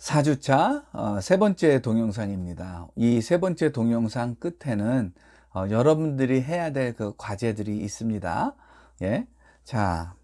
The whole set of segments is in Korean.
4주차 세 번째 동영상입니다. 이 세 번째 동영상 끝에는 여러분들이 해야 될 그 과제들이 있습니다. 예. 자,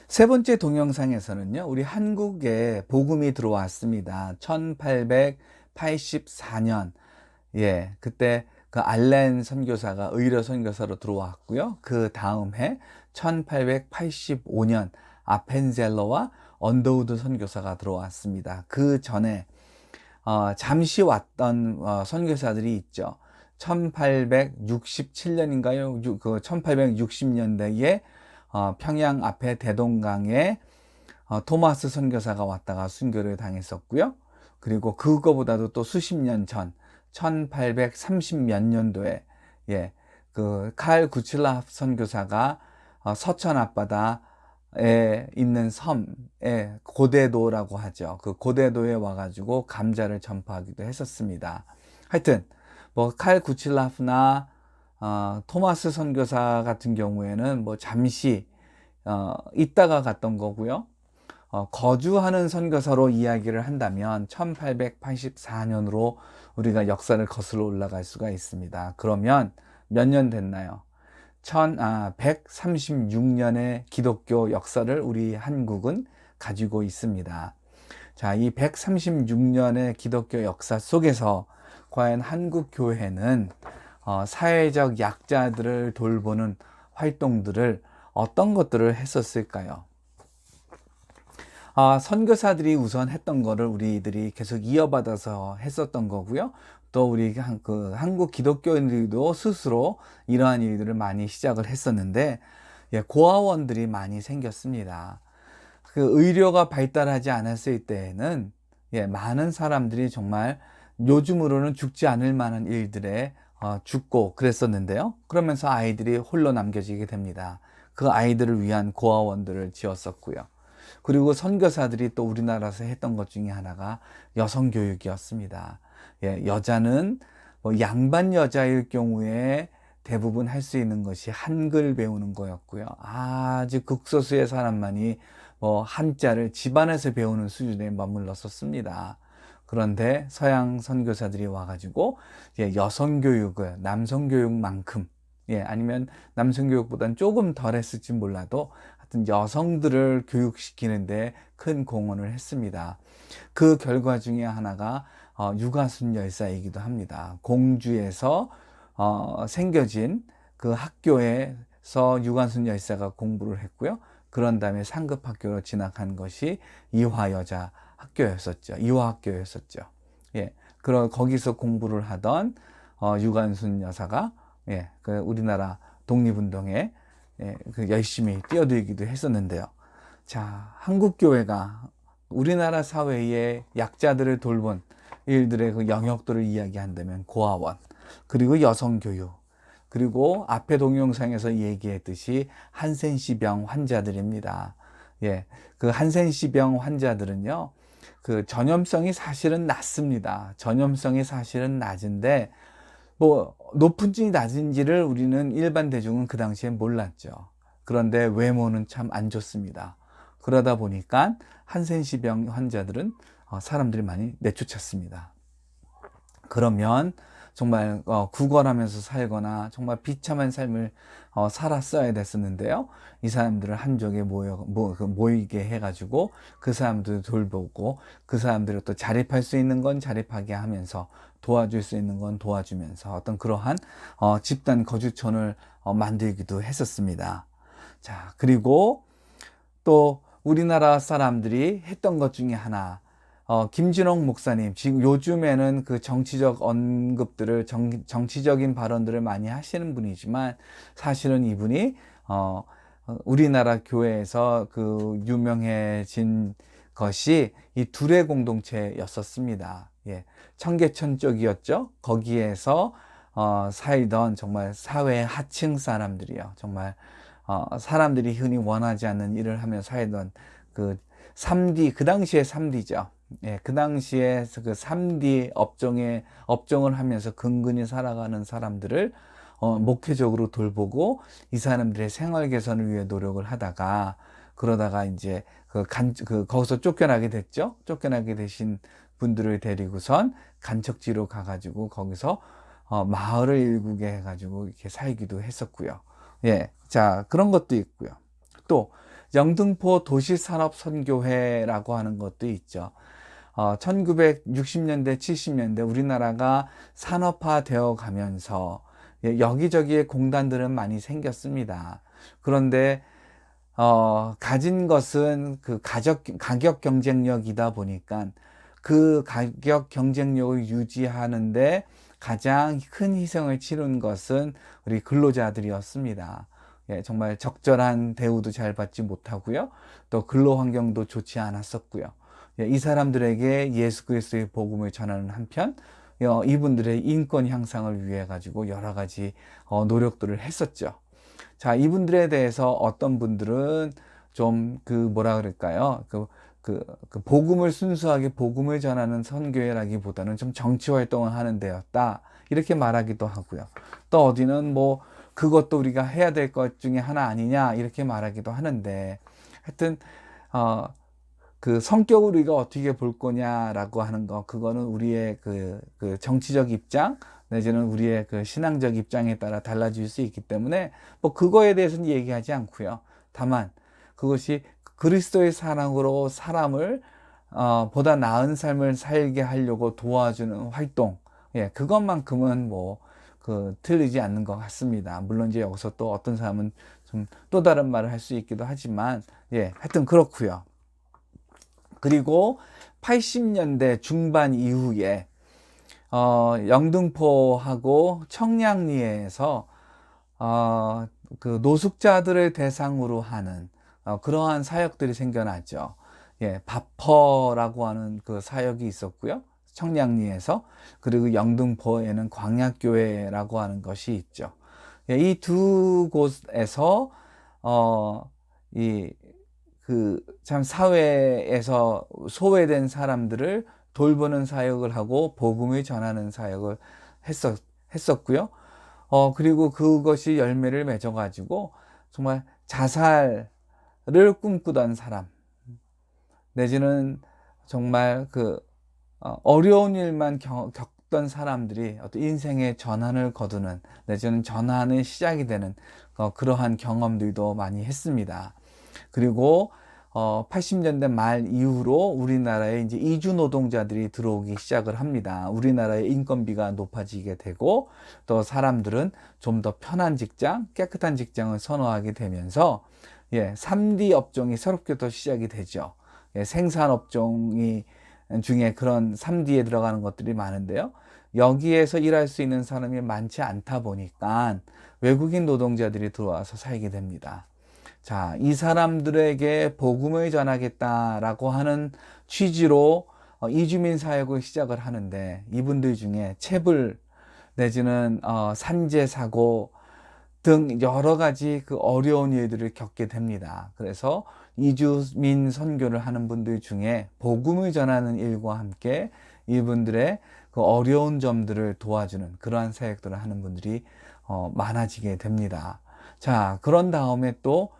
세 번째 동영상에서는요, 우리 한국에 복음이 들어왔습니다. 1884년. 예, 그때 그 알렌 선교사가 의료 선교사로 들어왔고요. 그 다음 해 1885년 아펜젤러와 언더우드 선교사가 들어왔습니다. 그 전에 잠시 왔던 선교사들이 있죠. 1867년인가요? 그 1860년대에 평양 앞에 대동강에 토마스 선교사가 왔다가 순교를 당했었고요. 그리고 그거보다도 또 수십 년 전 1830 몇 년도에 예, 그 칼 구칠라프 선교사가 서천 앞바다에 있는 섬에 고대도라고 하죠. 그 고대도에 와가지고 감자를 전파하기도 했었습니다. 하여튼 뭐 칼 구칠라프나 토마스 선교사 같은 경우에는 뭐 잠시 있다가 갔던 거고요. 거주하는 선교사로 이야기를 한다면 1884년으로 우리가 역사를 거슬러 올라갈 수가 있습니다. 그러면 몇 년 됐나요? 136년의 기독교 역사를 우리 한국은 가지고 있습니다. 자, 이 136년의 기독교 역사 속에서 과연 한국 교회는 사회적 약자들을 돌보는 활동들을 어떤 것들을 했었을까요? 선교사들이 우선 했던 거를 우리들이 계속 이어받아서 했었던 거고요. 또 우리 한국 기독교인들도 스스로 이러한 일들을 많이 시작을 했었는데, 예, 고아원들이 많이 생겼습니다. 그 의료가 발달하지 않았을 때에는 예, 많은 사람들이 정말 요즘으로는 죽지 않을 만한 일들에 죽고 그랬었는데요. 그러면서 아이들이 홀로 남겨지게 됩니다. 그 아이들을 위한 고아원들을 지었었고요. 그리고 선교사들이 또 우리나라에서 했던 것 중에 하나가 여성교육이었습니다. 예, 여자는 뭐 양반 여자일 경우에 대부분 할 수 있는 것이 한글 배우는 거였고요. 아주 극소수의 사람만이 뭐 한자를 집안에서 배우는 수준에 머물렀었습니다. 그런데 서양 선교사들이 와가지고 여성 교육을 남성 교육만큼 아니면 남성 교육보다는 조금 덜 했을지 몰라도 하여튼 여성들을 교육시키는데 큰 공헌을 했습니다. 그 결과 중에 하나가 유가순 열사이기도 합니다. 공주에서 생겨진 그 학교에서 유가순 열사가 공부를 했고요. 그런 다음에 상급 학교로 진학한 것이 이화여자 학교였었죠. 이화학교였었죠. 예, 거기서 공부를 하던 유관순 여사가 그 우리나라 독립운동에 그 열심히 뛰어들기도 했었는데요. 자, 한국 교회가 우리나라 사회의 약자들을 돌본 일들의 그 영역들을 이야기한다면 고아원, 그리고 여성교육, 그리고 앞에 동영상에서 얘기했듯이 한센시병 환자들입니다. 예, 그 한센시병 환자들은요, 그 전염성이 사실은 낮습니다. 전염성이 사실은 낮은데, 뭐, 높은지 낮은지를 우리는 일반 대중은 그 당시에 몰랐죠. 그런데 외모는 참 안 좋습니다. 그러다 보니까 한센시병 환자들은 사람들이 많이 내쫓았습니다. 그러면 정말 구걸하면서 살거나 정말 비참한 삶을 살았어야 됐었는데요. 이 사람들을 한쪽에 모이게 해가지고 그 사람들을 돌보고 그 사람들을 또 자립할 수 있는 건 자립하게 하면서 도와줄 수 있는 건 도와주면서 어떤 그러한 집단 거주촌을 만들기도 했었습니다. 자, 그리고 또 우리나라 사람들이 했던 것 중에 하나, 김진홍 목사님, 지금 요즘에는 그 정치적 언급들을, 정치적인 발언들을 많이 하시는 분이지만, 사실은 이분이, 우리나라 교회에서 그 유명해진 것이 이 둘의 공동체였었습니다. 예. 청계천 쪽이었죠. 거기에서, 살던 정말 사회 하층 사람들이요. 정말, 사람들이 흔히 원하지 않는 일을 하며 살던 그 3D, 그 당시에 3D죠. 예, 그 당시에 그 3D 업종을 하면서 근근히 살아가는 사람들을 목회적으로 돌보고 이 사람들의 생활 개선을 위해 노력을 하다가 그러다가 이제 거기서 쫓겨나게 됐죠. 쫓겨나게 되신 분들을 데리고선 간척지로 가가지고 거기서 마을을 일구게 해가지고 이렇게 살기도 했었고요. 예, 자, 그런 것도 있고요. 또 영등포 도시산업선교회라고 하는 것도 있죠. 1960년대, 70년대 우리나라가 산업화 되어 가면서 여기저기에 공단들은 많이 생겼습니다. 그런데 가진 것은 그 가격 경쟁력이다 보니까 그 가격 경쟁력을 유지하는데 가장 큰 희생을 치른 것은 우리 근로자들이었습니다. 예, 정말 적절한 대우도 잘 받지 못하고요. 또 근로 환경도 좋지 않았었고요. 예, 이 사람들에게 예수 그리스도의 복음을 전하는 한편 이분들의 인권 향상을 위해 가지고 여러 가지 노력들을 했었죠. 자, 이분들에 대해서 어떤 분들은 좀 뭐라 그럴까요? 복음을 순수하게 복음을 전하는 선교회라기보다는 좀 정치 활동을 하는 데였다. 이렇게 말하기도 하고요. 또 어디는 뭐 그것도 우리가 해야 될 것 중에 하나 아니냐 이렇게 말하기도 하는데 하여튼 그 성격을 우리가 어떻게 볼 거냐라고 하는 거, 그거는 우리의 그 정치적 입장 내지는 우리의 그 신앙적 입장에 따라 달라질 수 있기 때문에 뭐 그거에 대해서는 얘기하지 않고요. 다만 그것이 그리스도의 사랑으로 사람을 보다 나은 삶을 살게 하려고 도와주는 활동, 예, 그것만큼은 뭐 틀리지 않는 것 같습니다. 물론 이제 여기서 또 어떤 사람은 좀 또 다른 말을 할 수 있기도 하지만, 예, 하여튼 그렇고요. 그리고 80년대 중반 이후에 영등포하고 청량리에서 그 노숙자들을 대상으로 하는 그러한 사역들이 생겨났죠. 예, 바퍼라고 하는 그 사역이 있었고요. 청량리에서. 그리고 영등포에는 광약교회라고 하는 것이 있죠. 예, 이 두 곳에서 참 사회에서 소외된 사람들을 돌보는 사역을 하고 복음을 전하는 사역을 했었고요. 그리고 그것이 열매를 맺어가지고 정말 자살을 꿈꾸던 사람, 내지는 정말 어려운 일만 겪던 사람들이 어떤 인생의 전환을 거두는, 내지는 전환의 시작이 되는 그러한 경험들도 많이 했습니다. 그리고 80년대 말 이후로 우리나라에 이제 이주 노동자들이 들어오기 시작을 합니다. 우리나라의 인건비가 높아지게 되고 또 사람들은 좀 더 편한 직장, 깨끗한 직장을 선호하게 되면서 3D 업종이 새롭게 또 시작이 되죠. 생산 업종이 중에 그런 3D에 들어가는 것들이 많은데요. 여기에서 일할 수 있는 사람이 많지 않다 보니까 외국인 노동자들이 들어와서 살게 됩니다. 자, 이 사람들에게 복음을 전하겠다라고 하는 취지로 이주민 사역을 시작을 하는데, 이분들 중에 체불 내지는 산재 사고 등 여러 가지 그 어려운 일들을 겪게 됩니다. 그래서 이주민 선교를 하는 분들 중에 복음을 전하는 일과 함께 이분들의 그 어려운 점들을 도와주는 그러한 사역들을 하는 분들이 많아지게 됩니다. 자, 그런 다음에 또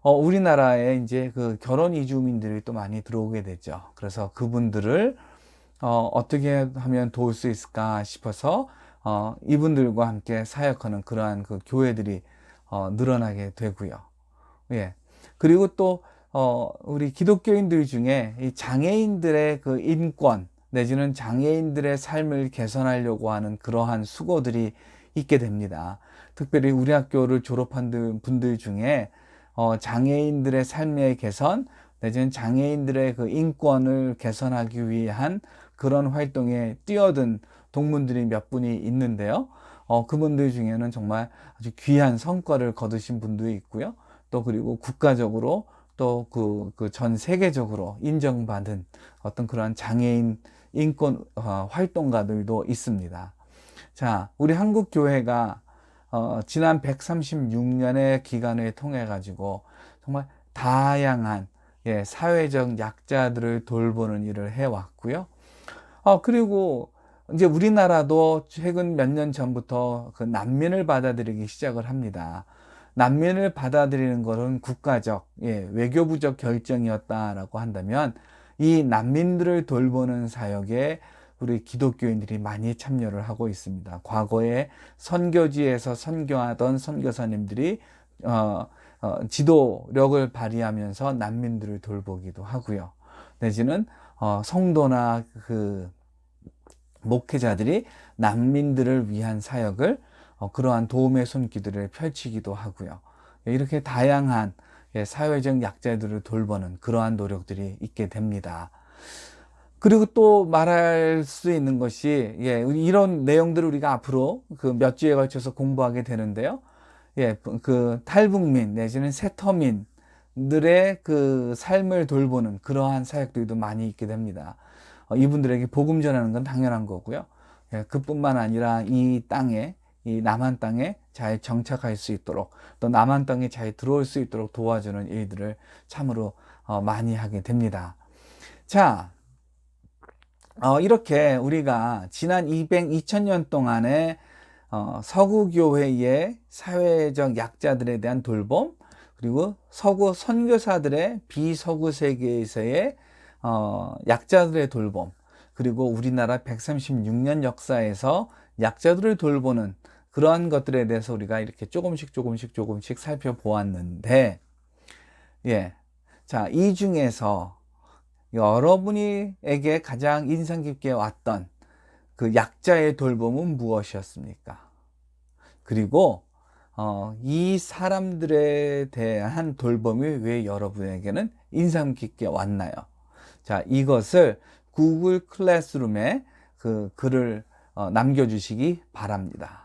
우리나라에 이제 그 결혼 이주민들이 또 많이 들어오게 되죠. 그래서 그분들을 어떻게 하면 도울 수 있을까 싶어서 이분들과 함께 사역하는 그러한 그 교회들이 늘어나게 되고요. 예. 그리고 또 우리 기독교인들 중에 이 장애인들의 그 인권 내지는 장애인들의 삶을 개선하려고 하는 그러한 수고들이 있게 됩니다. 특별히 우리 학교를 졸업한 분들 중에 장애인들의 삶의 개선 내지는 장애인들의 그 인권을 개선하기 위한 그런 활동에 뛰어든 동문들이 몇 분이 있는데요. 그분들 중에는 정말 아주 귀한 성과를 거두신 분도 있고요. 또 그리고 국가적으로 또 전 세계적으로 인정받은 어떤 그런 장애인 인권 활동가들도 있습니다. 자, 우리 한국 교회가 지난 136년의 기간을 통해 가지고 정말 다양한 사회적 약자들을 돌보는 일을 해왔고요. 그리고 이제 우리나라도 최근 몇 년 전부터 그 난민을 받아들이기 시작을 합니다. 난민을 받아들이는 것은 국가적, 외교부적 결정이었다라고 한다면 이 난민들을 돌보는 사역에 우리 기독교인들이 많이 참여를 하고 있습니다. 과거에 선교지에서 선교하던 선교사님들이 지도력을 발휘하면서 난민들을 돌보기도 하고요. 내지는 성도나 그 목회자들이 난민들을 위한 사역을 그러한 도움의 손길들을 펼치기도 하고요. 이렇게 다양한 사회적 약자들을 돌보는 그러한 노력들이 있게 됩니다. 그리고 또 말할 수 있는 것이 이런 내용들을 우리가 앞으로 그 몇 주에 걸쳐서 공부하게 되는데요. 그 탈북민 내지는 세터민들의 그 삶을 돌보는 그러한 사역들도 많이 있게 됩니다. 이분들에게 복음 전하는 건 당연한 거고요. 그뿐만 아니라 이 땅에, 이 남한 땅에 잘 정착할 수 있도록 또 남한 땅에 잘 들어올 수 있도록 도와주는 일들을 참으로 많이 하게 됩니다. 자, 이렇게 우리가 지난 2000년 동안에 서구교회의 사회적 약자들에 대한 돌봄, 그리고 서구 선교사들의 비서구 세계에서의 약자들의 돌봄, 그리고 우리나라 136년 역사에서 약자들을 돌보는 그러한 것들에 대해서 우리가 이렇게 조금씩 살펴보았는데, 자, 이 중에서 여러분에게 가장 인상 깊게 왔던 그 약자의 돌봄은 무엇이었습니까? 그리고 이 사람들에 대한 돌봄이 왜 여러분에게는 인상 깊게 왔나요? 자, 이것을 구글 클래스룸에 그 글을 남겨주시기 바랍니다.